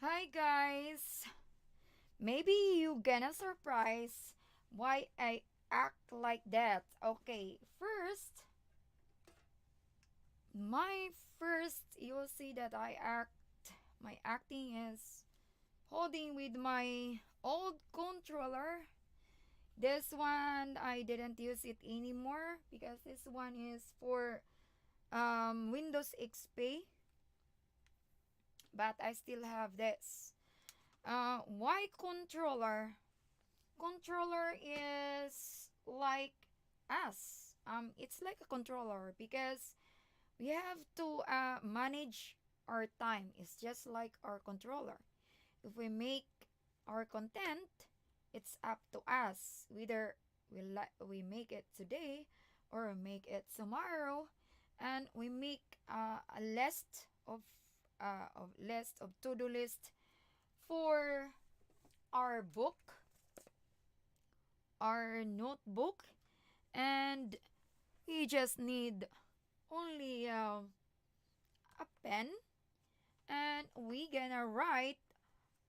Hi guys! Maybe you gonna surprise why I act like that. Okay, first, my first you'll see that my acting is holding with my old controller. This one I didn't use it anymore because this one is for Windows XP, but I still have this. Why controller? Controller is like us. It's like a controller because we have to manage our time. It's just like our controller. If we make our content, it's up to us whether we make it today or make it tomorrow, and we make a list of to-do list for our book, our notebook, and we just need only a pen, and we gonna write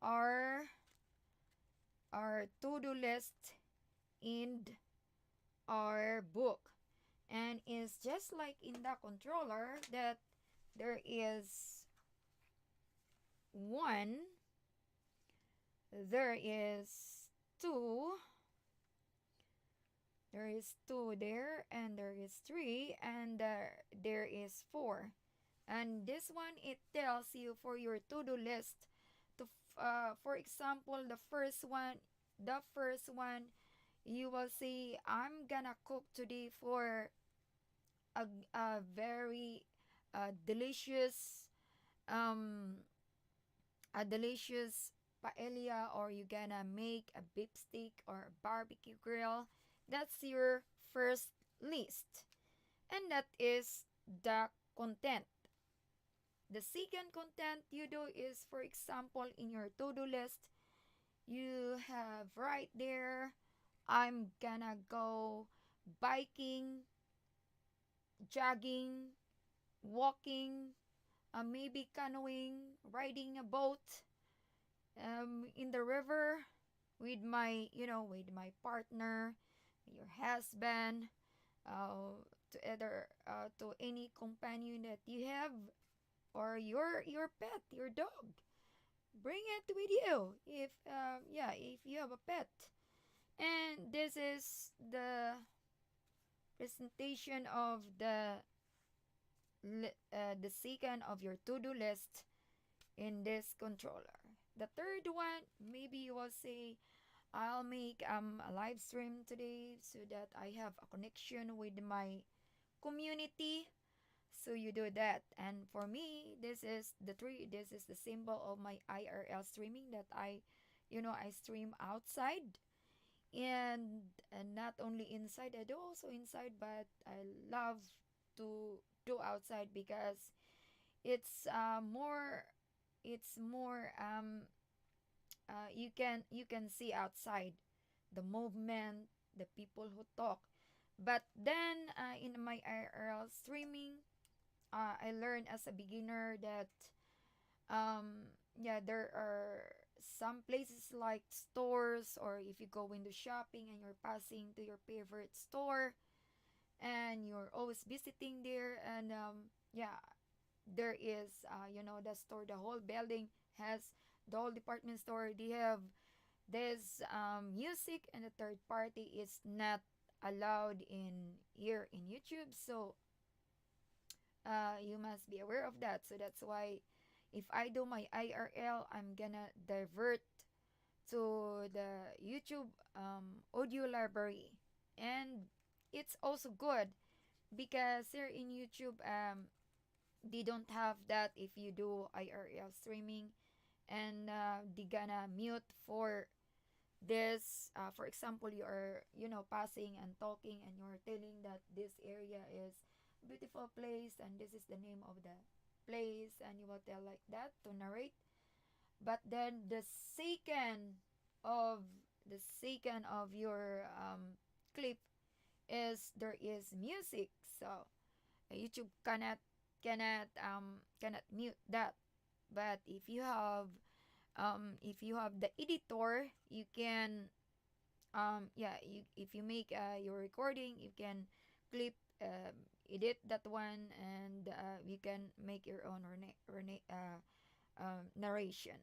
our to-do list in our book. And it's just like in the controller that there is one, there is two, there is two there, and there is three, and there is four. And this one, it tells you for your to-do list to for example, the first one you will see, I'm gonna cook today for a very delicious um a delicious paella, or you gonna make a beef steak or a barbecue grill. That's your first list, and that is the content. The second content you do is, for example, in your to-do list, you have right there, I'm gonna go biking, jogging, walking, maybe canoeing, riding a boat in the river with my partner, your husband, to any companion that you have, or your pet, your dog. Bring it with you if you have a pet. And this is the presentation of the second of your to-do list in this controller. The third one, maybe you will say, I'll make a live stream today so that I have a connection with my community. So you do that. And for me, this is the symbol of my IRL streaming, that I stream outside, and not only inside, I do also inside, but I love to do outside because it's more you can see outside the movement, the people who talk. But then in my IRL streaming, I learned as a beginner that there are some places like stores, or if you go into shopping and you're passing to your favorite store and you're always visiting there, and there is the store, the whole building has the whole department store, they have this music, and the third party is not allowed in here in YouTube. So you must be aware of that. So that's why if I do my IRL, I'm gonna divert to the YouTube audio library. And it's also good because here in YouTube, they don't have that if you do IRL streaming, and they gonna mute for this. For example, you are passing and talking, and you're telling that this area is beautiful place and this is the name of the place, and you will tell like that to narrate. But then of the second of your clip is there is music. So YouTube cannot mute that. But if you have If you have the editor, you can yeah, if you make your recording, you can clip, edit that one, and you can make your own narration.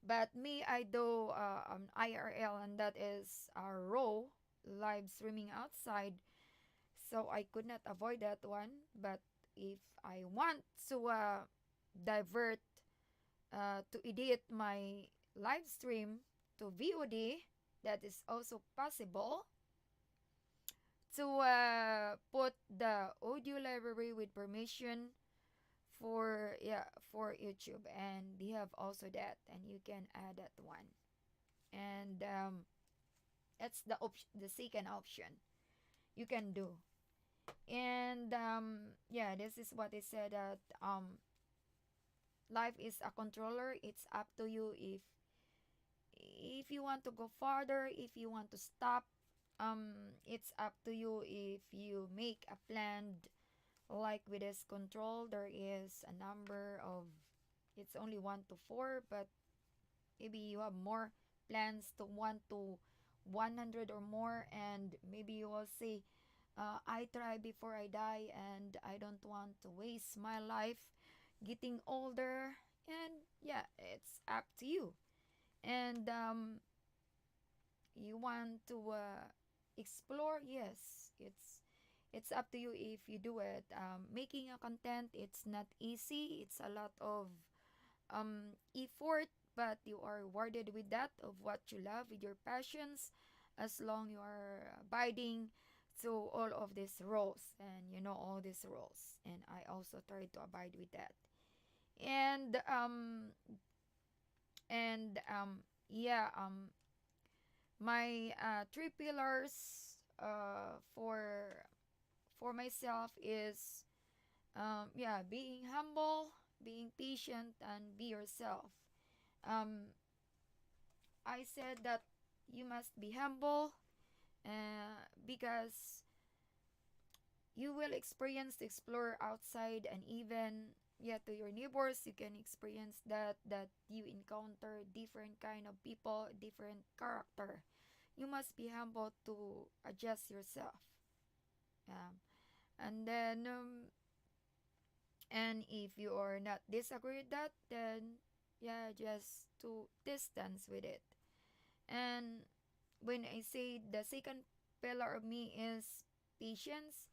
But me, I do IRL, and that is raw live streaming outside, so I could not avoid that one. But if I want to divert, to edit my live stream to VOD, that is also possible. To put the audio library with permission for, yeah, for YouTube, and they have also that, and you can add that one. And that's the second option you can do. And yeah, this is what I said, that life is a controller. It's up to you if you want to go farther, if you want to stop. It's up to you. If you make a plan, like with this control, there is a number of, it's only 1 to 4, but maybe you have more plans to 1 to 100 or more, and maybe you will say, I try before I die, and I don't want to waste my life getting older. And yeah, it's up to you. And you want to explore, yes, it's up to you if you do it. Making a content, it's not easy. It's a lot of effort, but you are rewarded with that, of what you love, with your passions, as long you are abiding to all of these rules, and you know all these rules, and I also try to abide with that. And yeah, my three pillars for myself is, yeah, being humble, being patient, and be yourself. um I said that you must be humble, because you will experience to explore outside, and even, yeah, to your neighbors, you can experience that you encounter different kind of people, different character. You must be humble to adjust yourself. And then and if you are not disagree with that, then yeah, just to distance with it. And when I say the second pillar of me is patience.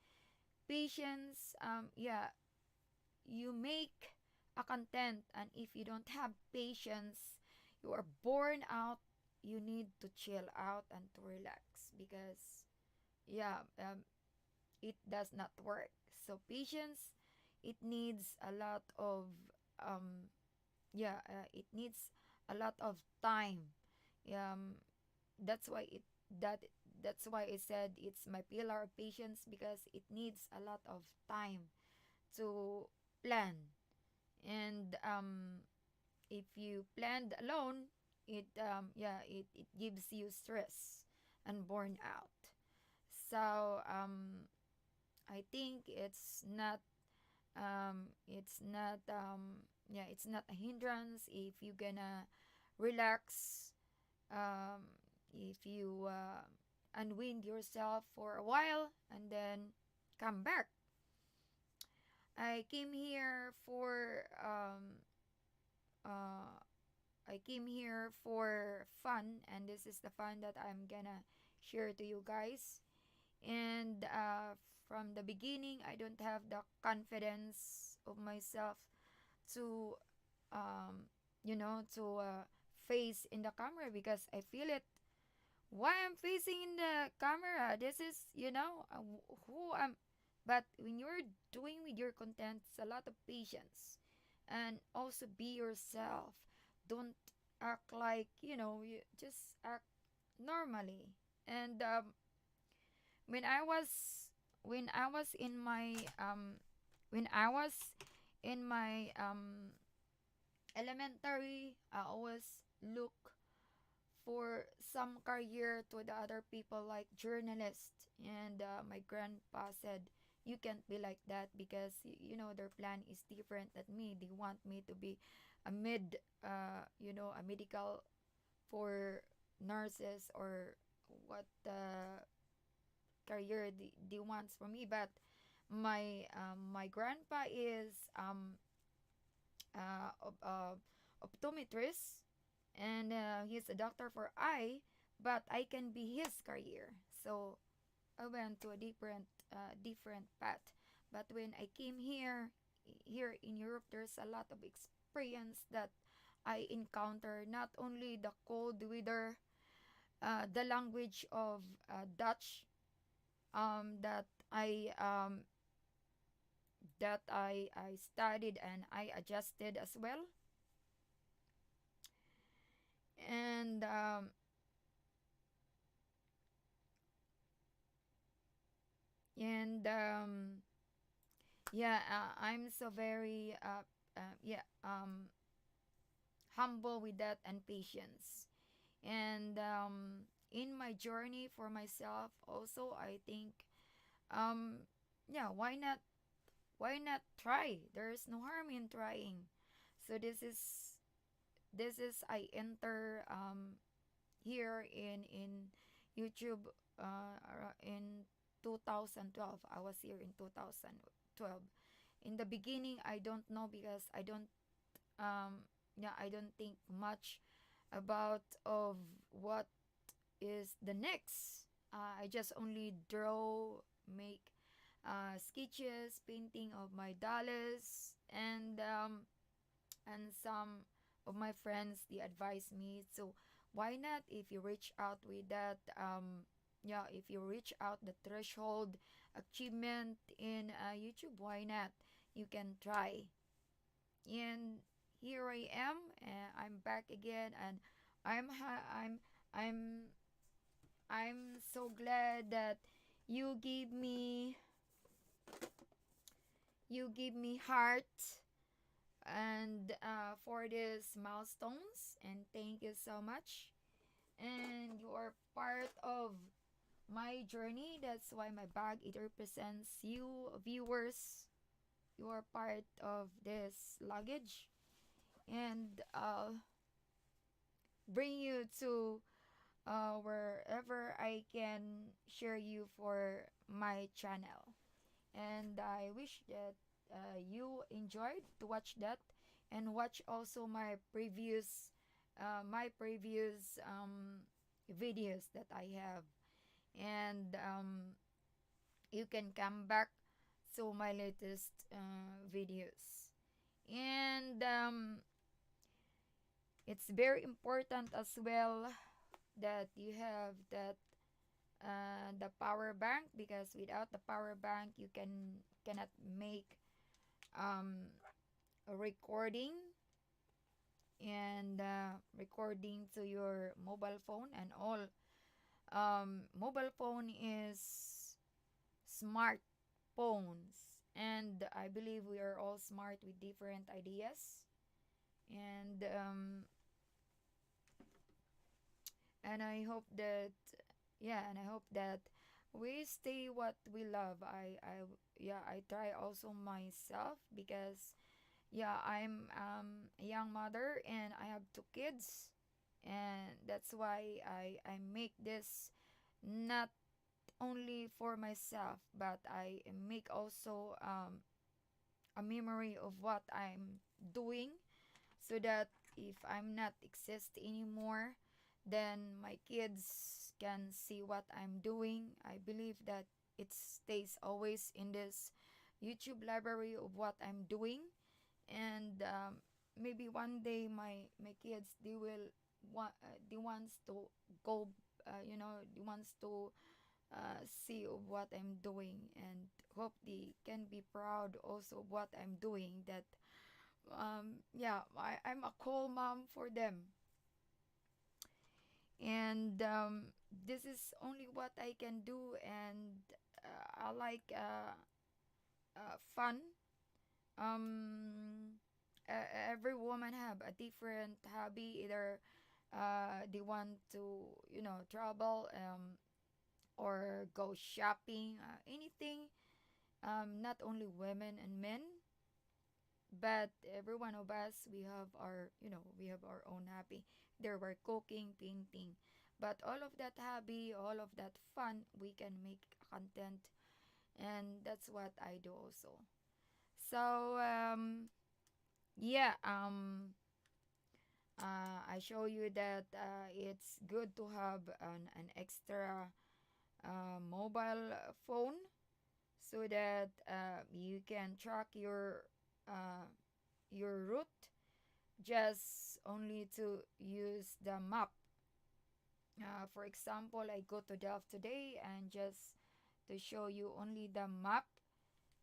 Patience, yeah, you make a content, and if you don't have patience, you are born out. You need to chill out and to relax, because yeah, it does not work. So patience, it needs a lot of yeah, it needs a lot of time. um that's why it that that's why I said it's my pillar of patience, because it needs a lot of time to plan. And if you planned alone, it yeah, it gives you stress and burnout. So I think it's not yeah, it's not a hindrance if you gonna relax, um if you unwind yourself for a while, and then come back. I came here for uh I came here for fun, and this is the fun that I'm gonna share to you guys. And from the beginning, I don't have the confidence of myself to to face in the camera, because I feel it. Why I'm facing in the camera? This is, who I'm. But when you're doing with your content, it's a lot of patience, and also be yourself. Don't act like, you just act normally. And when I was when I was in my when I was in my elementary, I always look for some career to the other people, like journalist. And my grandpa said, you can't be like that, because their plan is different than me. They want me to be a mid a medical for nurses or what career they wants for me. But my grandpa is optometrist, and he's a doctor for eye, but I can be his career. So I went to a different path. But when I came here in Europe, there's a lot of experience that I encounter. Not only the cold weather, the language of Dutch, that I studied and I adjusted as well, and and yeah, I'm so very humble with that and patience. And in my journey for myself, also I think, yeah, why not try? There's no harm in trying. So this is I enter here in YouTube in 2012. I was here in 2012. In the beginning, I don't know because I don't think much about of what is the next. I just only draw, make sketches, painting of my dolls, and some of my friends they advise me. So why not if you reach out with that if you reach out the threshold achievement in YouTube, why not? You can try. And here I am, and I'm back again, and I'm ha- I'm so glad that you give me heart and for these milestones, and thank you so much. And you are part of my journey. That's why my bag it represents you viewers. You are part of this luggage, and I'll bring you to wherever I can share you for my channel. And I wish that you enjoyed to watch that, and watch also my previous videos that I have. And you can come back to my latest videos. And it's very important as well that you have that the power bank, because without the power bank you cannot make a recording, and recording to your mobile phone and all. Mobile phone is smartphones, and I believe we are all smart with different ideas. And I hope that, yeah, and I hope that we stay what we love. I try also myself, because yeah, I'm a young mother and I have two kids, and that's why I make this not only for myself, but I make also a memory of what I'm doing, so that if I'm not exist anymore, then my kids can see what I'm doing. I believe that it stays always in this YouTube library of what I'm doing. And maybe one day my kids they wants to go, they wants to see of what I'm doing, and hope they can be proud also of what I'm doing. That I'm a cool mom for them. And this is only what I can do. And I like fun. um every woman have a different hobby. Either they want to travel, or go shopping, anything. Not only women and men, But every one of us, we have our, we have our own hobby. There were cooking, painting. But all of that hobby, all of that fun, we can make content. And that's what I do also. So, yeah, I show you that it's good to have an extra mobile phone so that you can track uh, your route just only to use the map. For example, I go to Delft today and just to show you only the map,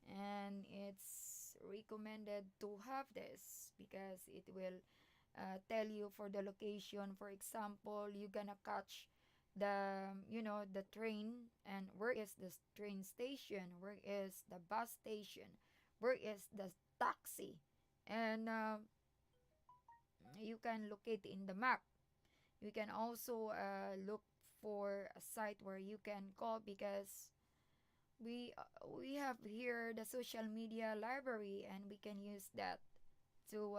and it's recommended to have this because it will tell you for the location. For example, you're gonna catch the train, and where is the train station, where is the bus station, where is the taxi, and you can locate in the map. You can also look for a site where you can call because we have here the social media library, and we can use that to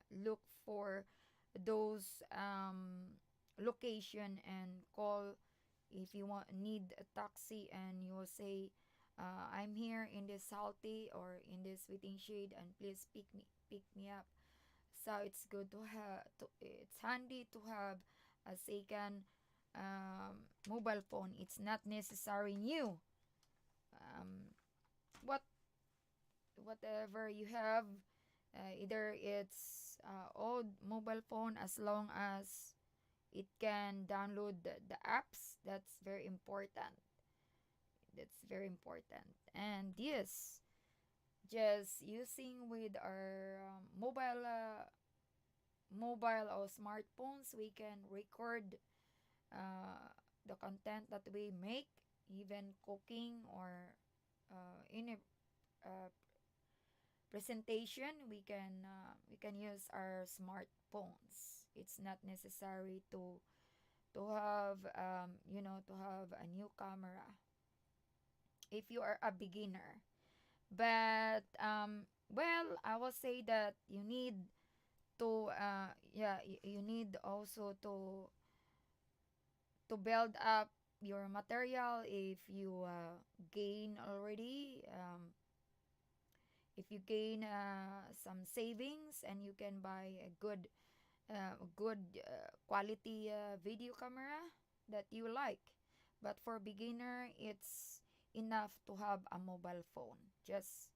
look for those location and call if you need a taxi, and you will say, I'm here in this salty or in this waiting shade, and please pick me up. So it's good to have it's handy to have a second mobile phone. It's not necessary new. Um, what whatever you have, either it's old mobile phone, as long as it can download the apps, that's very important. And yes, just using with our mobile or smartphones, we can record the content that we make, even cooking or in a uh, presentation. We can use our smartphones. It's not necessary to have a new camera if you are a beginner. But well, I will say that you need to you need also to build up your material. If you gain already, if you gain some savings, and you can buy a good quality video camera that you like. But for beginner, it's enough to have a mobile phone, just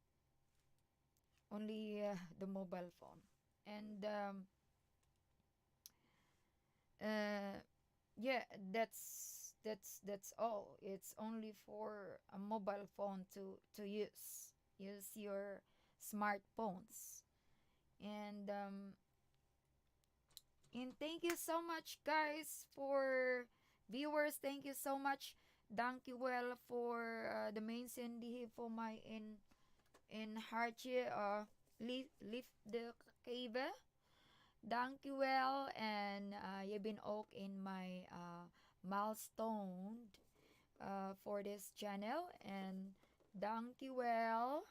only the mobile phone. And uh, yeah, that's all. It's only for a mobile phone to use your smartphones. And thank you so much, guys, for viewers. Thank you so much, Dankuwel, for the minsan dihi po may in hartje lift the cave. Dankuwel, and you've been ook in my milestone for this channel. And Dankuwel,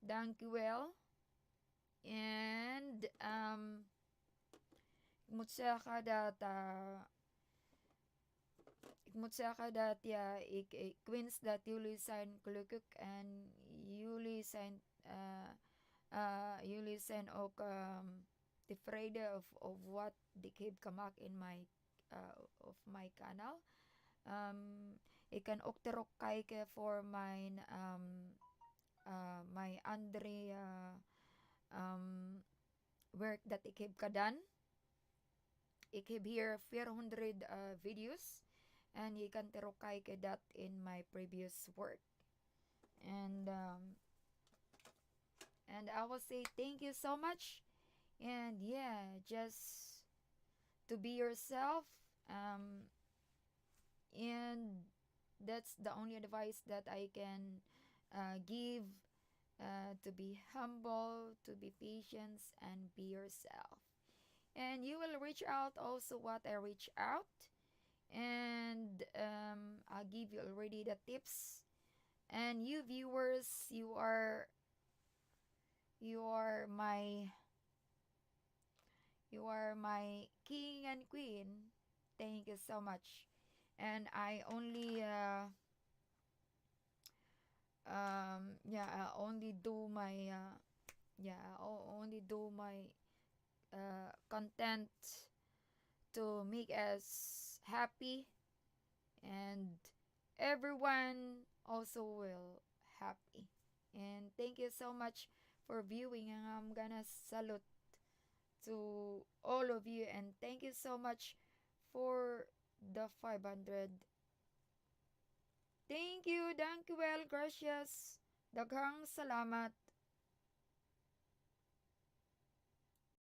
Dankuwel, and ikmutsa ka dat queens that Yuli sign kulukuk, and Yuli sign ook the Friday of what the kid kamak in my of my canal. Ik kan ook terok kijken voor my Andre work that ik heb gedaan. Ik heb hier 400 videos, and je kan terug kijken dat in my previous work. And I will say thank you so much. And yeah, just to be yourself. And that's the only advice that I can give, to be humble, to be patient, and be yourself. And you will reach out also what I reach out. And I'll give you already the tips. And you viewers, you are You are my you are my king and queen. Thank you so much. And I only I only do my only do my content to make us happy, and everyone also will happy. And thank you so much for viewing, and I'm gonna salute to all of you, and thank you so much for the 500. Thank you, Dankuwel, gracias, daghang salamat.